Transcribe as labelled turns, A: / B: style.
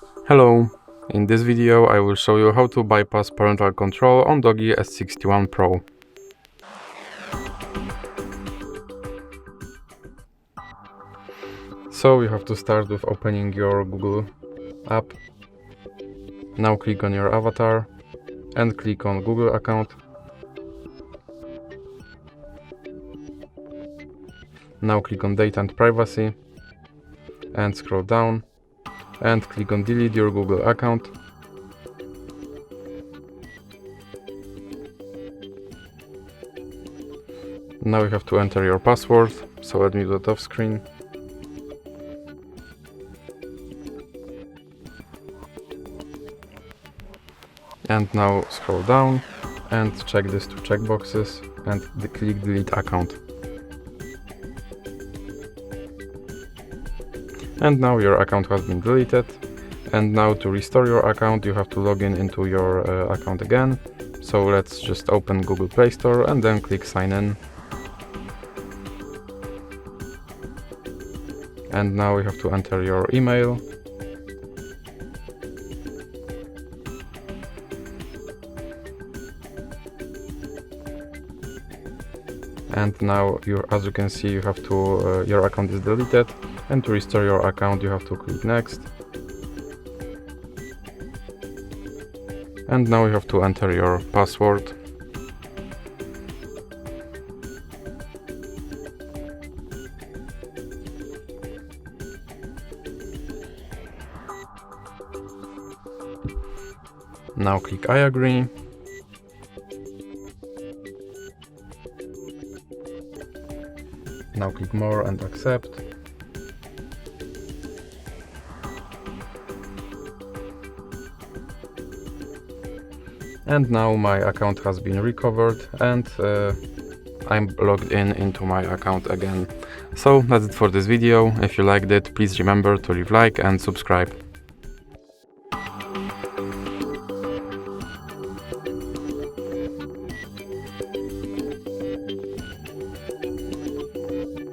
A: Hello, in this video I will show you how to bypass parental control on DOOGEE S61 Pro. So you have to start with opening your Google app. Now click on your avatar and click on Google account. Now click on Data and Privacy and scroll down and click on Delete your Google account. Now you have to enter your password, so let me do it off screen. And now scroll down and check these two checkboxes and click Delete account. And now your account has been deleted. And now to restore your account you have to log in into your account again. So let's just open Google Play Store and then click sign in. And now you have to enter your email. And now as you can see, you have to your account is deleted, and to restore your account you have to click next. And now you have to enter your password. Now click I agree. Now click more and accept. And now my account has been recovered and I'm logged into my account again. So that's it for this video. If you liked it, please remember to leave a like and subscribe.